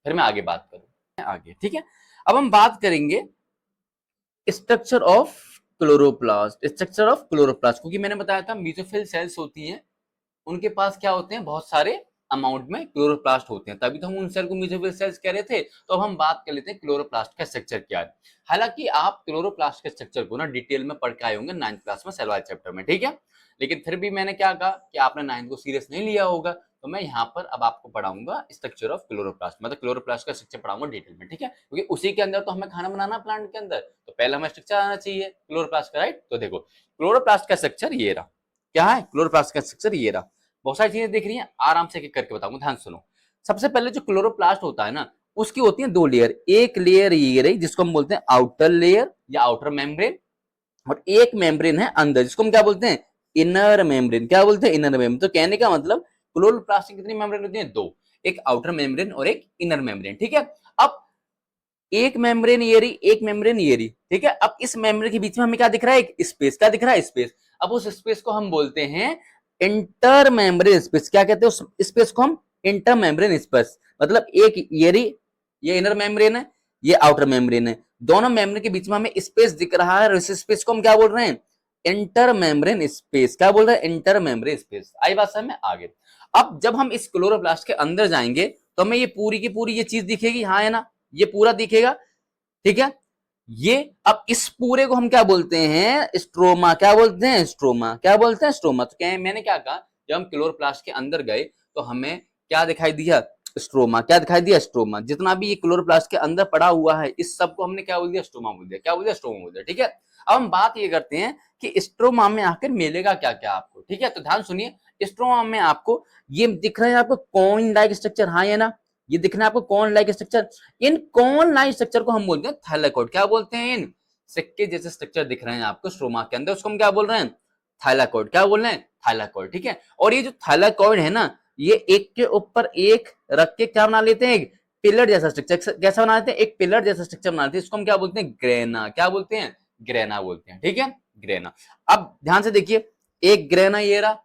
फिर मैं आगे बात करूँ आगे, ठीक है। अब हम बात करेंगे structure of chloroplast. Structure of chloroplast, क्योंकि मैंने बताया था मेसोफिल सेल्स होती हैं, उनके पास क्या होते हैं, बहुत सारे अमाउंट में क्लोरोप्लास्ट होते हैं, तभी तो हम उन सेल को मेसोफिल सेल्स कह रहे थे। तो अब हम बात कर लेते हैं क्लोरोप्लास्ट का स्ट्रक्चर क्या है। हालांकि आप क्लोरोप्लास्ट के स्ट्रक्चर को ना डिटेल में पढ़ के आए होंगे 9th क्लास में सेल वाइज चैप्टर में, ठीक है। लेकिन फिर भी मैंने क्या कहा कि आपने 9th को सीरियस नहीं लिया होगा, तो मैं यहाँ पर अब आपको पढ़ाऊंगा स्ट्रक्चर ऑफ क्लोरोप्लास्ट, मतलब क्लोरोप्लास्ट का स्ट्रक्चर पढ़ाऊंगा डिटेल में, ठीक है। क्योंकि उसी के अंदर तो हमें खाना बनाना प्लांट के अंदर, तो पहले हमें स्ट्रक्चर आना चाहिए क्लोरोप्लास्ट का, राइट। तो देखो क्लोरोप्लास्ट का स्ट्रक्चर ये रहा। क्या है क्लोरोप्लास्ट का स्ट्रक्चर? ये रहा। बहुत सारी चीजें दिख रही हैं, आराम से एक करके बताऊंगा, ध्यान सुनो। सबसे पहले जो क्लोरोप्लास्ट होता है ना, उसकी होती है 2 लेयर। एक लेयर ये रही जिसको हम बोलते हैं आउटर लेयर या आउटर मेम्ब्रेन, और एक मेम्ब्रेन है अंदर जिसको हम क्या बोलते हैं, इनर मेम्ब्रेन। क्या बोलते हैं? Inner membrane. तो कहने का मतलब क्लोरोप्लास्ट की कितनी मेम्ब्रेन होती है? 2। एक आउटर मेम्ब्रेन और एक इनर मेम्ब्रेन, ठीक है। अब एक मेम्ब्रेन ये रही, एक मेम्ब्रेन ये रही, ठीक है। अब इस मेम्ब्रेन के बीच में हमें क्या दिख रहा है? एक स्पेस। क्या दिख रहा है? स्पेस। अब उस स्पेस को हम बोलते हैं इंटर मेम्ब्रेन स्पेस। क्या कहते हैं उस स्पेस को? हम इंटर मेम्ब्रेन स्पेस। मतलब एक ये रही, ये इनर मेम्ब्रेन है, ये आउटर मेम्ब्रेन है, दोनों मेम्ब्रेन के बीच में हमें स्पेस दिख रहा है, और इस स्पेस को हम क्या बोल रहे हैं? Inter membrane space. क्या बोल रहे हैं? Inter membrane space. आई बात समझ में? आगे अब जब हम इस क्लोरोप्लास्ट के अंदर जाएंगे तो हमें ये पूरी की पूरी ये चीज दिखेगी, हाँ है ना, ये पूरा दिखेगा, ठीक है। ये अब इस पूरे को हम क्या बोलते हैं? स्ट्रोमा। क्या बोलते हैं? स्ट्रोमा। क्या बोलते हैं? स्ट्रोमा। तो क्या मैंने क्या कहा, जब हम क्लोरोप्लास्ट के अंदर गए तो हमें क्या दिखाई दिया? स्ट्रोमा। क्या दिखाई दिया? स्ट्रोमा। जितना भी ये क्लोरोप्लास्ट के अंदर पड़ा हुआ है, इस सब को हमने क्या बोल दिया? स्ट्रोमा बोल दिया। क्या बोल दिया? स्ट्रोमा बोल दिया, ठीक है। अब हम बात ये करते हैं कि स्ट्रोमा में आकर मिलेगा क्या क्या आपको, ठीक है। तो ध्यान सुनिए, स्ट्रोमा में आपको ये दिख रहा है, आपको कॉइन लाइक स्ट्रक्चर, हाँ या ना, ये दिख रहा है आपको कॉइन लाइक स्ट्रक्चर। इन कॉन लाइन स्ट्रक्चर को हम बोलते हैं थाइलाकोइड। क्या बोलते हैं? इन सिक्के जैसे स्ट्रक्चर दिख रहे हैं आपको स्ट्रोमा के अंदर, उसको हम क्या बोल रहे हैं? थाइलाकोइड। क्या बोल रहे हैं? थाइलाकोइड, ठीक है। और ये जो थाइलाकोइड है ना, ये एक के ऊपर एक रख के क्या बना लेते हैं? एक पिलर जैसा स्ट्रक्चर। कैसा बना लेते हैं? एक पिलर जैसा स्ट्रक्चर बना लेते हैं, इसको हम क्या बोलते हैं? ग्रेना। क्या बोलते हैं? ग्रेना बोलते हैं, ठीक है, ग्रेना। अब ध्यान से देखिए, एक ग्रेना ये रहा,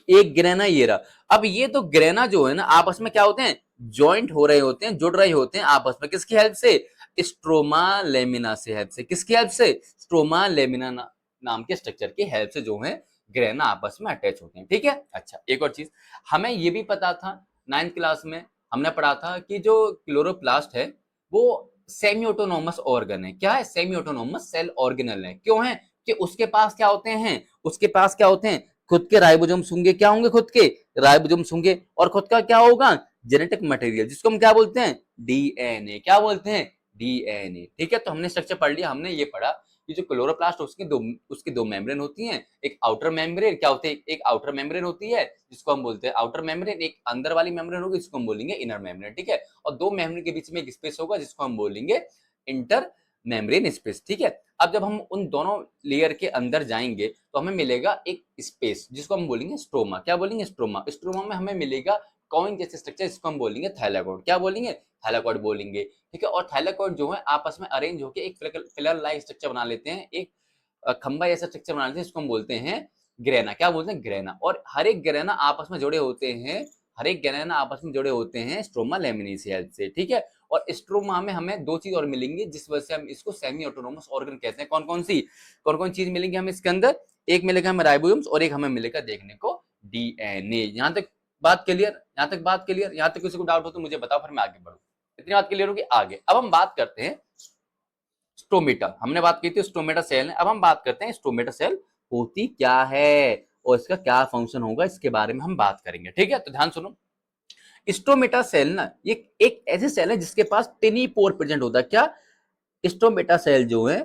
एक ग्रेना ये रहा। अब ये तो ग्रेना जो है ना, आपस में क्या होते हैं? ज्वाइंट हो रहे होते हैं, जुड़ रहे होते हैं आपस में, किसकी हेल्प से? स्ट्रोमा लेमिना से हेल्प से। किसकी हेल्प से? स्ट्रोमा लेमिना नाम के स्ट्रक्चर की हेल्प से जो है ग्रेना आपस में अटैच होते हैं, ठीक है। अच्छा, एक और चीज हमें ये भी पता था, 9th क्लास में हमने पढ़ा था कि जो क्लोरोप्लास्ट है वो सेमी ऑटोनोमस ऑर्गन है। क्या है? सेमी ऑटोनोमस सेल ऑर्गेनल है। क्यों है? कि उसके पास क्या होते हैं? उसके पास क्या होते हैं? खुद के राइबोसोम्स होंगे। क्या होंगे? खुद के राइबोसोम्स होंगे, और खुद का क्या होगा? जेनेटिक मटेरियल, जिसको हम क्या बोलते हैं? डीएनए। क्या बोलते हैं? डीएनए, ठीक है। तो हमने स्ट्रक्चर पढ़ लिया, हमने ये पढ़ा कि जो क्लोरोप्लास्ट उसकी दो मेम्ब्रेन होती हैं। एक आउटर मेम्ब्रेन क्या होती है? एक आउटर मेम्ब्रेन होती है जिसको हम बोलते हैं आउटर मेम्ब्रेन, एक अंदर वाली मेम्ब्रेन होगी जिसको हम बोलेंगे इनर मेम्ब्रेन, ठीक है। और दो मेम्ब्रेन के बीच में एक स्पेस होगा जिसको हम बोलेंगे इंटर मेम्ब्रेन स्पेस, ठीक है। अब जब हम उन दोनों लेयर के अंदर जाएंगे तो हमें मिलेगा एक स्पेस जिसको हम बोलेंगे स्ट्रोमा। क्या बोलेंगे? स्ट्रोमा। स्ट्रोमा में हमें मिलेगा कॉइन जैसे स्ट्रक्चर जिसको हम बोलेंगे थाइलाकोइड। क्या बोलेंगे? थाइलाकोइड बोलेंगे, ठीक है। और थाइलाकोइड जो है आपस में अरेंज होकर एक पिलर लाइक स्ट्रक्चर बना लेते हैं, एक खंबा ऐसा स्ट्रक्चर बना लेते हैं, जिसको हम बोलते हैं ग्रेना। क्या बोलते हैं? ग्रेना। और हर एक ग्रेना आपस में जुड़े होते हैं, हर एक ग्रेना आपस में जुड़े होते हैं स्ट्रोमा लेमिनी से हेल्प से, ठीक है। और स्ट्रोमा में हमें दो चीज और मिलेंगी जिस वजह से हम इसको सेमी ऑटोनोमस ऑर्गन कहते हैं। कौन कौन चीज मिलेंगी हमें इसके अंदर? एक मिलेगा हमें राइबोसोम्स, और एक हमें मिलेगा देखने को डीएनए। यहां तक बात क्लियर? यहां तक बात क्लियर? यहां तक किसी को डाउट हो तो मुझे बताओ, फिर मैं आगे बढ़ूं। इतनी बात क्लियर होगी? आगे अब हम बात करते हैं स्टोमेटा। हमने बात की थी स्टोमेटा सेल है, अब हम बात करते हैं स्टोमेटा सेल होती क्या है और इसका क्या फंक्शन होगा, इसके बारे में हम बात करेंगे, ठीक है। तो ध्यान सुनो, स्टोमेटा सेल ना ये एक ऐसी सेल है जिसके पास टिनी पोर प्रेजेंट होता है। क्या? स्टोमेटा सेल जो है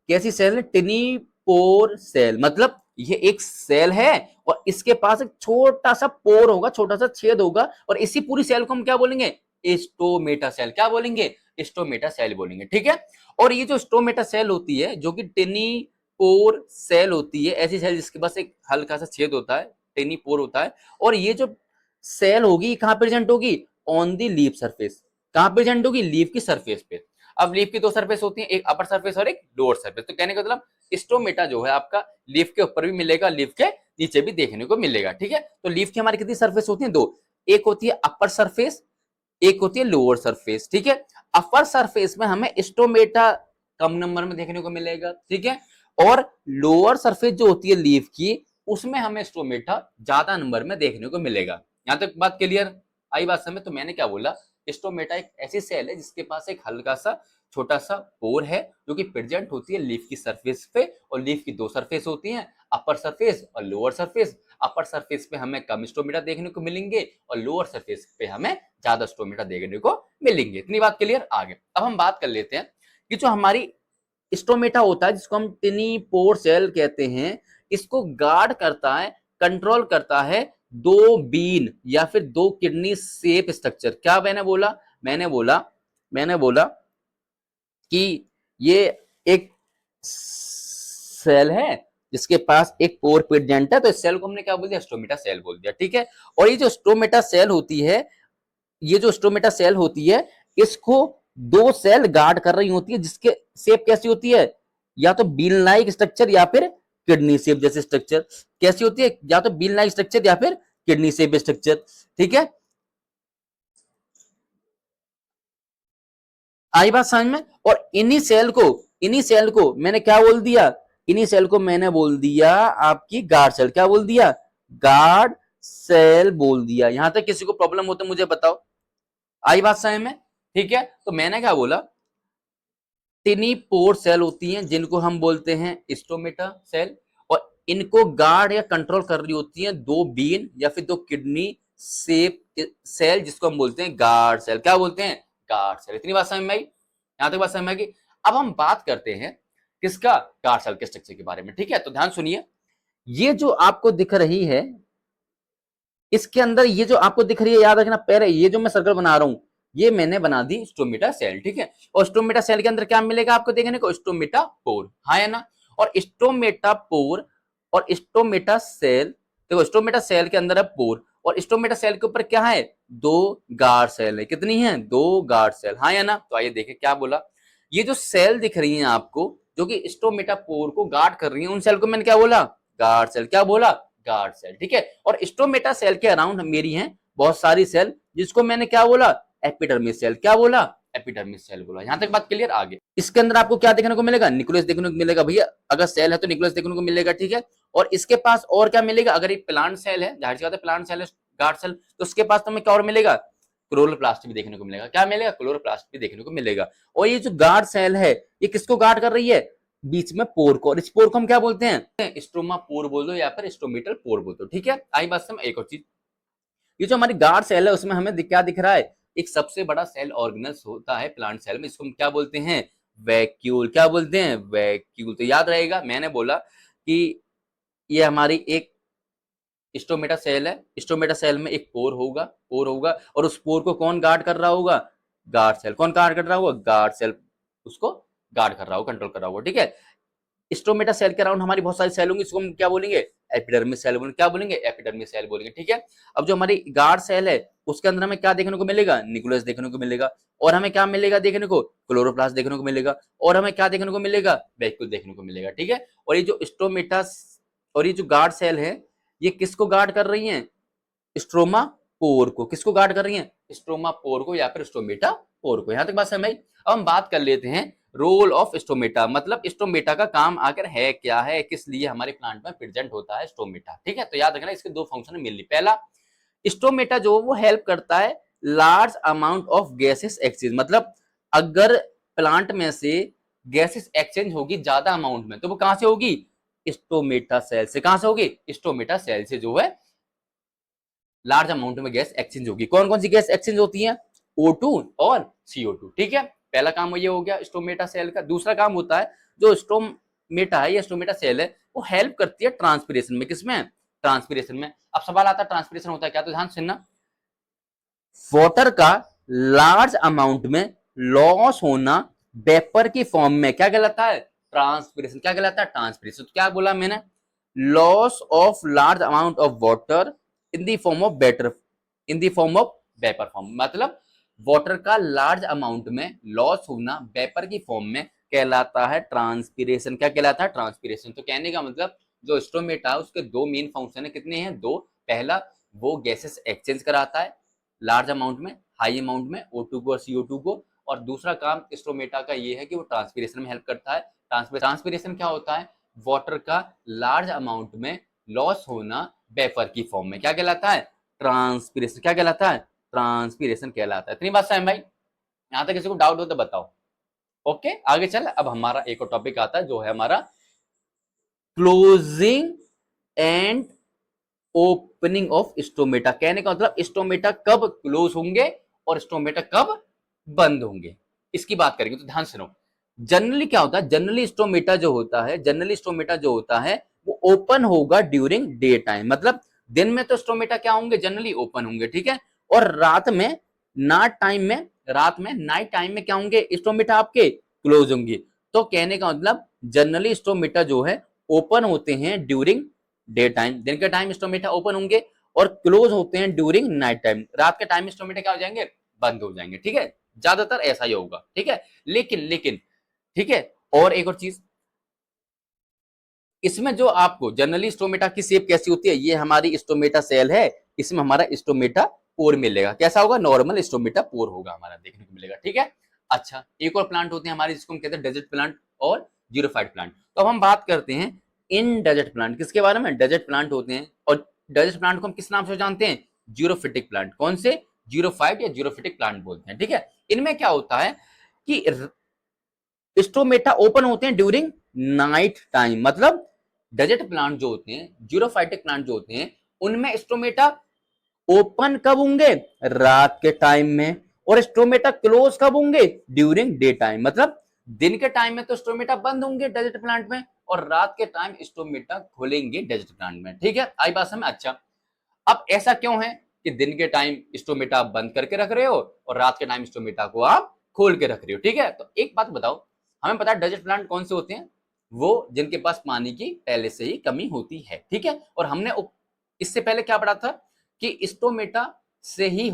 कैसी सेल है? टिनी पोर सेल। मतलब ये एक सेल है और इसके पास एक छोटा सा पोर होगा, छोटा सा छेद होगा, और इसी पूरी सेल को हम क्या बोलेंगे? Stomata cell. क्या बोलेंगे? स्टोमेटा सेल बोलेंगे, ठीक है। और ये जो स्टोमेटा सेल होती है जो कि टिनी पोर सेल होती है, ऐसी सेल जिसके पास एक हल्का सा छेद होता है, टिनी पोर होता है, और ये जो सेल होगी कहां प्रेजेंट होगी? On the leaf surface. कहां प्रेजेंट होगी? लीफ की सरफेस पे। अब लीफ की दो सरफेस होती है, एक अपर सरफेस और एक लोअर सरफेस। तो कहने का मतलब स्टोमेटा जो है आपका लीफ के ऊपर भी मिलेगा, लीफ के नीचे भी देखने को मिलेगा। ठीक है, तो लीफ की हमारी कितनी सरफेस होती है? दो, एक होती है अपर सरफेस, एक होती है लोअर सरफेस। ठीक है, अपर सरफेस में हमें स्टोमेटा कम नंबर में देखने को मिलेगा। ठीक है, और लोअर सरफेस जो होती है लीफ की, उसमें हमें स्टोमेटा ज्यादा नंबर में देखने को मिलेगा। यहां तक बात क्लियर आई? बात समझ? तो मैंने क्या बोला, स्टोमेटा एक ऐसी सेल है जिसके पास एक हल्का सा छोटा सा पोर है जो कि प्रेजेंट होती है लीफ की सरफेस पे, और लीफ की दो सरफेस होती हैं, अपर सरफेस और लोअर सरफेस। अपर सरफेस पे हमें कम स्टोमेटा देखने को मिलेंगे और लोअर सरफेस पे हमें ज्यादा स्टोमेटा देखने को मिलेंगे। इतनी बात क्लियर? आगे अब हम बात कर लेते हैं कि जो हमारी स्टोमेटा होता है, जिसको हम टिनी पोर सेल कहते हैं, इसको गार्ड करता है, कंट्रोल करता है दो बीन या फिर दो किडनी शेप स्ट्रक्चर। क्या मैंने बोला कि ये एक सेल है जिसके पास एक पोर प्रेजेंट है, तो इस सेल को हमने क्या बोल दिया? स्टोमेटा सेल बोल दिया। ठीक है, और ये जो स्टोमेटा सेल होती है, इसको दो सेल गार्ड कर रही होती है, जिसके शेप कैसी होती है? या तो बीन लाइक स्ट्रक्चर या फिर किडनी शेप जैसे स्ट्रक्चर। कैसी होती है? या तो बीन लाइक स्ट्रक्चर या फिर किडनी शेप स्ट्रक्चर। ठीक है, आई बात समझ में? और इन्हीं सेल को मैंने क्या बोल दिया? इन्हीं सेल को मैंने बोल दिया आपकी गार्ड सेल। क्या बोल दिया? गार्ड सेल बोल दिया। यहां तक किसी को प्रॉब्लम हो तो मुझे बताओ। आई बात समझ में? ठीक है, तो मैंने क्या बोला, टिनी पोर सेल होती हैं जिनको हम बोलते हैं स्टोमेटा सेल, और इनको गार्ड या कंट्रोल कर रही होती हैं दो बीन या फिर दो किडनी शेप सेल, जिसको हम बोलते हैं गार्ड सेल। क्या बोलते हैं? Guard cell. इतनी बात समझ में आई? यहां तक बात समझ में आई? अब हम बात करते हैं किसका? गार्ड सेल के स्ट्रक्चर के बारे में। ठीक है, तो ध्यान सुनिए, ये जो आपको दिख रही है, इसके अंदर ये जो आपको दिख रही है, याद रखना, पहले ये जो मैं सर्कल बना रहा हूं, ये मैंने बना दी स्टोमेटा सेल। ठीक है, और स्टोमेटा सेल के अंदर क्या मिलेगा आपको देखने को? Stomata pore. हाँ है ना? और स्टोमेटा पोर और स्टोमेटा सेल, देखो स्टोमेटा सेल के अंदर है पोर, और स्टोमेटा सेल के ऊपर क्या है? दो गार्ड सेल है। कितनी है? दो गार्ड सेल। हाँ या ना? तो आइए देखें क्या बोला। ये जो सेल दिख रही है आपको, जो कि स्टोमेटा पोर को गार्ड कर रही है, उन सेल को मैंने क्या बोला? Guard cell. क्या बोला? Guard cell. ठीक है, और स्टोमेटा सेल के अराउंड मेरी हैं बहुत सारी सेल, जिसको मैंने क्या बोला? Epidermis cell. क्या बोला? एपिडर्मिस सेल बोला। यहां तक बात क्लियर? आगे इसके अंदर आपको क्या देखने को मिलेगा? न्यूक्लियस देखने को मिलेगा। भैया अगर सेल है तो न्यूक्लियस देखने को मिलेगा। ठीक है, और इसके पास और क्या मिलेगा? अगर एक प्लांट सेल है, जाहिर सी बात है प्लांट सेल है गार्ड सेल, तो उसके पास तो हमें क्या और मिलेगा? क्लोरोप्लास्ट भी देखने को मिलेगा। क्या मिलेगा? क्लोरोप्लास्ट भी देखने को मिलेगा। और ये जो गार्ड सेल है, ये किसको गार्ड कर रही है? बीच में पोर को, और इस पोर को हम क्या बोलते हैं? स्टोमा पोर बोल दो या फिर स्टोमेटल पोर बोल दो। ठीक है, आई बात समझ? एक और चीज, ये जो हमारी गार्ड सेल है उसमें हमें क्या दिख रहा है? एक सबसे बड़ा सेल ऑर्गेनल्स होता है प्लांट सेल में, इसको हम क्या बोलते हैं? वैक्यूल। क्या बोलते हैं? वैक्यूल। तो याद रहेगा, मैंने बोला कि ये हमारी एक स्टोमेटा सेल है, स्टोमेटा सेल में एक पोर होगा, और उस पोर को कौन गार्ड कर रहा होगा? Guard cell. कौन गार्ड कर रहा होगा? गार्ड सेल उसको गार्ड कर रहा होगा, कंट्रोल कर रहा होगा। ठीक है, स्टोमेटा सेल के अराउंड हमारी बहुत सारी सेल होंगी, इसको हम क्या बोलेंगे? एपिडर्मिस सेल बोलेंगे। क्या बोलेंगे? एपिडर्मिस सेल बोलेंगे। ठीक है, अब जो हमारी गार्ड सेल है उसके अंदर हमें क्या देखने को मिलेगा? न्यूक्लियस देखने को मिलेगा, और हमें क्या मिलेगा देखने को? क्लोरोप्लास्ट देखने को मिलेगा, और हमें क्या देखने को मिलेगा? वैक्यूल देखने को मिलेगा। ठीक है, और ये जो स्टोमेटा और ये जो गार्ड सेल है, ये किसको गार्ड कर रही है? स्ट्रोमा पोर को। किसको गार्ड कर रही है? स्ट्रोमा पोर को या फिर स्टोमेटा पोर को। यहां तक बात समझ। अब हम बात कर लेते हैं रोल ऑफ स्टोमेटा, मतलब स्टोमेटा का काम आखिर है क्या है, किस लिए हमारे प्लांट में प्रेजेंट होता है स्टोमेटा। ठीक है, तो याद रखना इसके दो फंक्शन मिलनी। पहला, स्टोमेटा जो वो हेल्प करता है large amount of gases exchange, मतलब अगर प्लांट में से गैसेस एक्सचेंज होगी ज्यादा अमाउंट में, तो वो कहां से होगी? स्टोमेटा सेल से। कहां से होगी? स्टोमेटा सेल से जो है लार्ज अमाउंट में गैस एक्सचेंज होगी। कौन कौन सी गैस एक्सचेंज होती है? O2 और CO2। ठीक है, पहला काम ये हो गया स्टोमेटा सेल का। दूसरा काम होता है, जो स्टोमेटा है या स्टोमेटा सेल है, वो हेल्प करती है ट्रांसपिरेशन में। किसमें? ट्रांसपिरेशन में। अब सवाल आता है ट्रांसपिरेशन होता है क्या? तो ध्यान सुनना, वाटर का लार्ज अमाउंट में लॉस होना वेपर की फॉर्म में क्या कहलाता है? ट्रांसपिरेशन। क्या कहलाता है? ट्रांसपिरेशन। तो क्या बोला मैंने? Loss of large amount of water in the form of vapour form, मतलब वाटर का लार्ज अमाउंट में लॉस होना वेपर की फॉर्म में कहलाता है ट्रांसपीरेशन। क्या कहलाता है? ट्रांसपीरेशन। तो कहने का मतलब जो स्टोमेटा है उसके दो मेन फंक्शन है। कितने हैं? दो। पहला, वो गैसेस एक्सचेंज कराता है लार्ज अमाउंट में, हाई अमाउंट में, O2 को और CO2 को। और दूसरा काम स्टोमेटा का ये है कि वो ट्रांसपीरेशन में हेल्प करता है। ट्रांसपीरेशन क्या होता है? वाटर का लार्ज अमाउंट में लॉस होना वेपर की फॉर्म में। क्या कहलाता है? ट्रांसपीरेशन। क्या कहलाता है? ट्रांसपीरेशन कहलाता है। इतनी बात समझ भाई? यहां तक किसी को डाउट हो तो बताओ। ओके, आगे चल। अब हमारा एक और टॉपिक आता है जो है हमारा closing and opening of stomata. कहने का मतलब स्टोमेटा कब क्लोज होंगे और स्टोमेटा कब बंद होंगे, इसकी बात करेंगे। तो ध्यान से सुनो। जनरली क्या होता है? जनरली स्टोमेटा जो होता है, जनरली स्टोमेटा जो होता है वो ओपन होगा ड्यूरिंग डे टाइम। मतलब दिन में तो स्टोमेटा क्या होंगे? जनरली ओपन होंगे, ठीक है। और रात में, नाइट टाइम में, रात में नाइट टाइम में क्या होंगे? स्टोमेटा आपके क्लोज होंगे। तो कहने का मतलब जनरली स्टोमेटा जो है ओपन होते हैं ड्यूरिंग डे टाइम, दिन के टाइम स्टोमेटा ओपन होंगे, और क्लोज होते हैं ड्यूरिंग नाइट टाइम, रात के टाइम स्टोमेटा क्या हो जाएंगे? बंद हो जाएंगे, ठीक है। ज्यादातर ऐसा ही होगा, ठीक है। लेकिन लेकिन ठीक है, और एक और चीज, इसमें जो आपको जनरली स्टोमेटा की शेप कैसी होती है? ये हमारी स्टोमेटा सेल है, इसमें हमारा स्टोमेटा पोर मिलेगा। कैसा होगा? नॉर्मल स्टोमेटा पोर होगा हमारा, देखने को मिलेगा, ठीक है। अच्छा, एक और प्लांट होते हैं हमारे जिसको हम कहते हैं डेजर्ट प्लांट और जीरोफाइट प्लांट। तो अब हम बात करते हैं इन डेजर्ट प्लांट। किसके बारे में? डेजर्ट प्लांट होते हैं। और डेजर्ट प्लांट को हम किस नाम से जानते हैं? Xerophytic plant. कौन से? जीरोफाइट या जीरोफिटिक प्लांट बोलते हैं, ठीक है। इनमें क्या होता है कि स्टोमेटा ओपन होते हैं ड्यूरिंग नाइट टाइम। मतलब डेजर्ट प्लांट जो होते हैं, जीरोफाइटिक प्लांट जो होते हैं, उनमें स्टोमेटा ओपन कब होंगे? रात के टाइम में। और स्टोमेटा क्लोज कब होंगे? During day time. मतलब दिन के टाइम में तो स्टोमेटा बंद होंगे डेजर्ट प्लांट में, और रात के टाइम स्टोमेटा खुलेंगे डेजर्ट प्लांट में, ठीक है। आई बात समझ? अच्छा, अब ऐसा क्यों है कि दिन के टाइम स्टोमेटा आप बंद करके रख रहे हो और रात के टाइम स्टोमेटा को आप खोल के रख रहे हो, ठीक है। तो एक बात बताओ, हमें पता है डेजर्ट प्लांट कौन से होते हैं? वो जिनके पास पानी की पहले से ही कमी होती है, ठीक है। और हमने इससे पहले क्या पढ़ा था कि स्टोमेटा से ही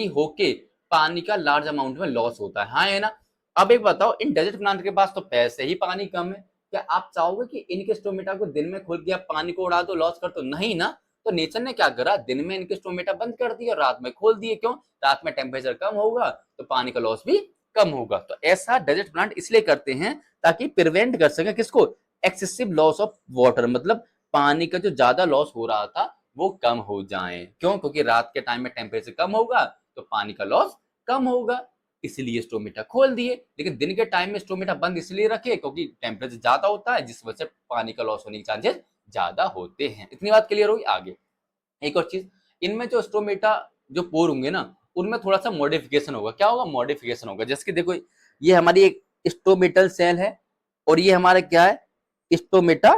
होके पानी का लार्ज अमाउंट में लॉस होता है, हाँ है ना। अब एक बताओ, इन डेजर्ट प्लांट के पास तो पैसे ही पानी कम है, क्या आप चाहोगे कि इनके स्टोमेटा को दिन में खोल के आप पानी को उड़ा दो, लॉस कर दो? नहीं ना। तो नेचर ने क्या करा? दिन में इनके स्टोमेटा बंद कर दिए, रात में खोल दिए। क्यों? रात में टेम्परेचर कम होगा तो पानी का लॉस भी कम होगा। तो ऐसा डेजर्ट प्लांट इसलिए करते हैं ताकि प्रिवेंट कर सके किसको? Excessive loss of water. मतलब पानी का जो ज्यादा लॉस हो रहा था वो कम हो जाए। क्यों? क्योंकि रात के टाइम में टेम्परेचर कम होगा तो पानी का लॉस कम होगा, इसलिए स्टोमेटा खोल दिए। लेकिन दिन के टाइम में स्टोमेटा बंद इसलिए रखे क्योंकि टेम्परेचर ज्यादा होता है, जिस वजह से पानी का लॉस होने के चांसेस ज्यादा होते हैं। इतनी बात क्लियर हुई? आगे एक और चीज, इनमें जो स्टोमेटा जो पोर होंगे ना, उनमें थोड़ा सा मॉडिफिकेशन होगा। क्या होगा? मॉडिफिकेशन होगा। जैसे कि देखो, ये हमारी एक स्टोमेटल सेल है और ये हमारा क्या है? स्टोमेटा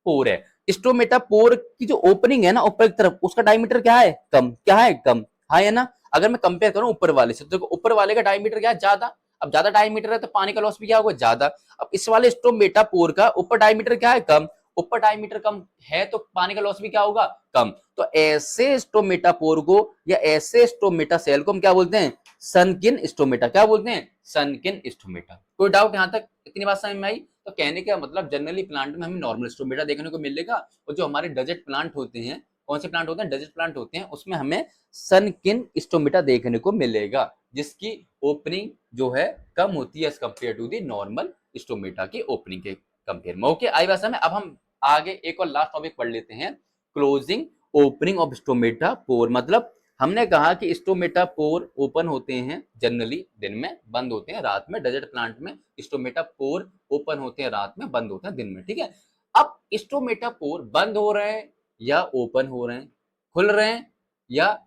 पोर है। स्टोमेटा पोर की जो ओपनिंग है ना ऊपर की तरफ, उसका डायमीटर क्या है? कम। क्या है? कम। हाँ है ना। अगर मैं कंपेयर करूं ऊपर वाले से, तो ऊपर वाले का डायमीटर क्या है? ज्यादा। अब ज्यादा डायमीटर है तो पानी का लॉस भी क्या होगा? ज्यादा। अब इस वाले स्टोमेटा पोर का ऊपर डायमीटर क्या है? कम। ऊपर डायमीटर कम है तो पानी का लॉस भी क्या होगा? कम। तो ऐसे स्टोमेटा पोर को या ऐसे स्टोमेटा सेल को हम क्या बोलते हैं? सनकिन स्टोमेटा। क्या बोलते हैं? सनकिन स्टोमेटा। कोई डाउट यहां तक? इतनी बात समझ में आई? तो कहने का मतलब जनरली प्लांट में हमें नॉर्मल स्टोमेटा देखने को मिलेगा, और जो हमारे डेजर्ट प्लांट होते हैं, कौन से प्लांट होते हैं? डेजर्ट प्लांट होते हैं, उसमें हमें सनकिन स्टोमेटा देखने को मिलेगा, जिसकी ओपनिंग जो है कम होती है as compare to the normal stomata की ओपनिंग के कंपेयर में। ओके, आई बात समझ में? अब हम आगे एक और लास्ट टॉपिक पढ़ लेते हैं, closing opening of stomata pore. मतलब हमने कहा कि स्टोमेटा पोर ओपन होते हैं जनरली दिन में, बंद होते हैं रात में। डेजर्ट प्लांट में स्टोमेटा पोर ओपन होते हैं रात में, बंद होते हैं दिन में, ठीक है। अब स्टोमेटा पोर बंद हो रहे हैं या ओपन हो रहे हैं, खुल रहे हैं या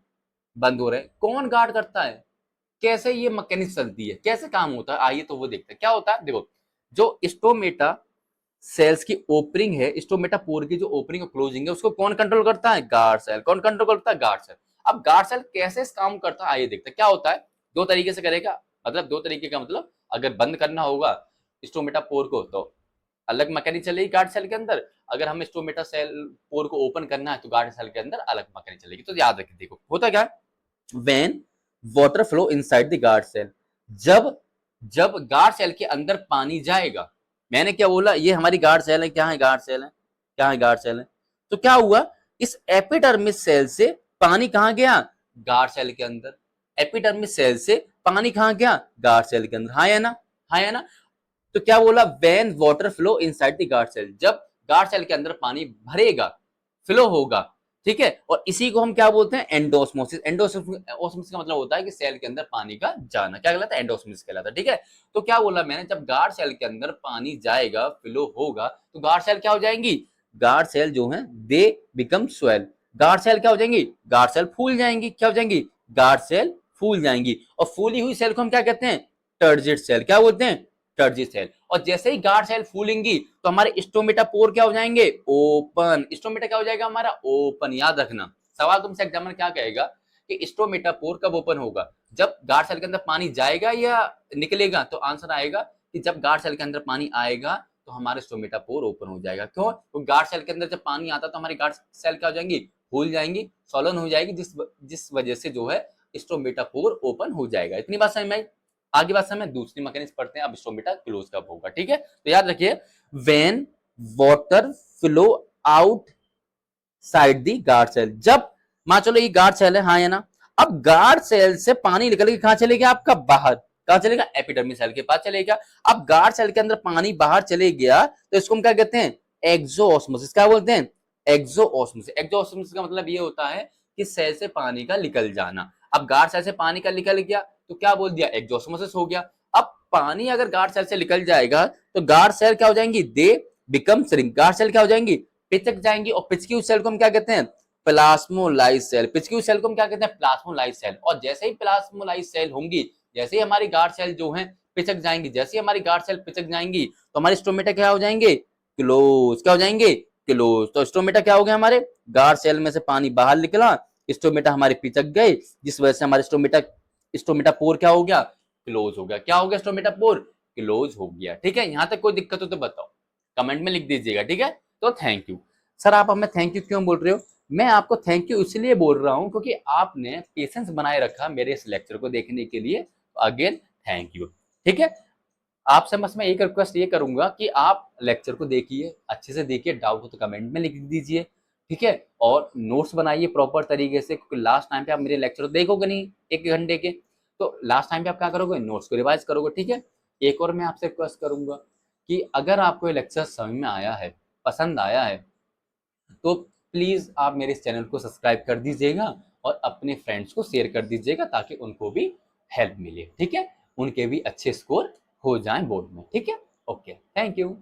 बंद हो रहे हैं, कौन गार्ड करता है? कैसे ये मैकेनिक्स चलती है, कैसे काम होता है? आइए तो वो देखते हैं। क्या होता है? देखो, जो स्टोमेटा सेल्स की ओपनिंग है, स्टोमेटा पोर की जो ओपनिंग और क्लोजिंग है, उसको कौन कंट्रोल करता है? Guard cell. कौन कंट्रोल करता है? Guard cell. अब गार्ड सेल कैसे काम करता है आइए देखते हैं। क्या होता है? दो तरीके से करेगा। मतलब दो तरीके का मतलब, अगर बंद करना होगा स्टोमेटा पोर को तो अलग मैकेनिक चलेगी गार्ड सेल के अंदर, अगर हमें स्टोमेटा सेल पोर को ओपन करना है तो गार्ड सेल के अंदर अलग मैकेनिक चलेगी। तो याद रखिए, देखो होता क्या है, when water flow inside the guard cell, जब जब गार्ड सेल के अंदर पानी जाएगा, मैंने क्या बोला, ये हमारी गार्ड सेल है, क्या है गार्ड सेल है, क्या है गार्ड सेल है, तो क्या हुआ, इस एपिडर्मिस सेल से पानी कहां गया, गार्ड सेल के अंदर, एपिडर्मिस सेल से पानी कहां गया, गार्ड सेल के अंदर, हाँ या ना, हाँ या ना। तो क्या बोला, when water flow inside the guard cell, जब गार्ड सेल के अंदर पानी भरेगा, फ्लो होगा, ठीक है, और इसी को हम क्या बोलते हैं, एंडोस्मोसिस। एंडोस्मोसिस का मतलब होता है कि सेल के अंदर पानी का जाना, क्या कहलाता है, एंडोस्मोसिस कहलाता है, ठीक है। तो क्या बोला मैंने, जब गार्ड सेल के अंदर पानी जाएगा, फ्लो होगा, तो गार्ड सेल क्या हो जाएंगी, गार्ड सेल जो है they become swell, guard cell क्या हो जाएंगी, गार्ड सेल फूल जाएंगी, क्या हो जाएंगी, गार्ड सेल फूल जाएंगी, और फूली हुई सेल को हम क्या कहते हैं, टर्जिट सेल, क्या बोलते हैं, टर्जिट सेल। और जैसे ही गार्ड सेल फूलेंगी तो हमारे स्टोमेटा पोर क्या हो जाएंगे, ओपन, स्टोमेटा क्या हो जाएगा हमारा, ओपन, याद रखना, सवाल तुमसे एग्जामिनर क्या कहेगा कि स्टोमेटा पोर कब ओपन होगा, जब गार्ड सेल के अंदर पानी जाएगा या निकलेगा, तो आंसर आएगा कि जब गार्ड सेल के अंदर पानी आएगा तो हमारे स्टोमेटा पोर ओपन हो जाएगा। क्यों, तो गार्ड सेल के अंदर जब पानी आता तो हमारी गार्ड सेल क्या हो जाएंगी, फूल जाएंगी, सॉलन हो जाएगी, जिस वजह से जो है स्टोमेटा पोर ओपन हो जाएगा। इतनी बात समझ में आई, आगे बात समझ में, दूसरी मैकेनिज्म पढ़ते हैं, अब स्टोमेटा क्लोज कब होगा, ठीक है। तो याद रखिए, when water flow outside the guard cell, जब मान चलो ये गार्ड सेल है, हाँ या ना, अब गार्ड सेल से पानी निकल के कहां चलेगा आपका, बाहर, कहां चलेगा, एपिडर्मिस सेल के पास चलेगा। अब गार्ड सेल के अंदर पानी बाहर चले गया तो इसको हम क्या कहते हैं, एक्सोऑस्मोसिस, क्या बोलते हैं, एक्सोऑस्मोसिस। एक्सोऑस्मोसिस का मतलब ये होता है कि सेल से पानी का निकल जाना। अब गार्ड सेल से पानी का निकल गया तो क्या बोल दिया, एक्सोऑस्मोसिस हो गया। अब पानी अगर गार्ड सेल से निकल जाएगा तो गार्ड सेल क्या हो जाएंगी, they become shrink, guard cell क्या हो जाएंगी, पिचक जाएंगी, और पिचकी हुई सेल को हम क्या कहते हैं, प्लाज्मोलाइज सेल, पिचकी हुई सेल को हम क्या कहते हैं, प्लाज्मोलाइज सेल। और जैसे ही प्लाज्मोलाइज सेल होंगी, जैसे ही हमारी गार्ड सेल जो है पिचक जाएंगी, जैसे ही हमारी गार्ड सेल पिचक जाएंगी तो हमारे स्टोमेटा क्या हो जाएंगे, क्लोज, क्या हो जाएंगे, क्लोज। तो स्टोमेटा क्या हो गया, हमारे गार्ड सेल में से पानी बाहर निकला, स्टोमेटा हमारे पिचक गए, जिस वजह से हमारे स्टोमेटा स्टोमेटा पोर क्या हो गया, क्लोज हो गया। क्या हो गया, स्टोमेटा पोर क्लोज हो गया, ठीक है। यहां तक कोई दिक्कत हो तो बताओ, कमेंट में लिख दीजिएगा, ठीक है। तो थैंक यू। सर आप हमें थैंक यू क्यों बोल रहे हो, मैं आपको थैंक यू इसलिए बोल रहा हूं क्योंकि आपने पेशेंस बनाए रखा मेरे इस लेक्चर को देखने के लिए, अगेन थैंक यू, ठीक है। आपसे बस मैं एक रिक्वेस्ट ये करूंगा कि आप लेक्चर को देखिए, अच्छे से देखिए, डाउट हो तो कमेंट में लिख दीजिए, ठीक है। और नोट्स बनाइए प्रॉपर तरीके से, क्योंकि लास्ट टाइम पे आप मेरे लेक्चर देखोगे नहीं 1 घंटे के, तो लास्ट टाइम पे आप क्या करोगे, नोट्स को रिवाइज करोगे, ठीक है। एक और मैं आपसे रिक्वेस्ट करूंगा कि अगर आपको ये लेक्चर समझ में आया है, पसंद आया है, तो प्लीज आप मेरे इस चैनल को सब्सक्राइब कर दीजिएगा और अपने फ्रेंड्स को शेयर कर दीजिएगा ताकि उनको भी हेल्प मिले, ठीक है, उनके भी अच्छे स्कोर हो जाएं बोर्ड में, ठीक है। Okay, thank you.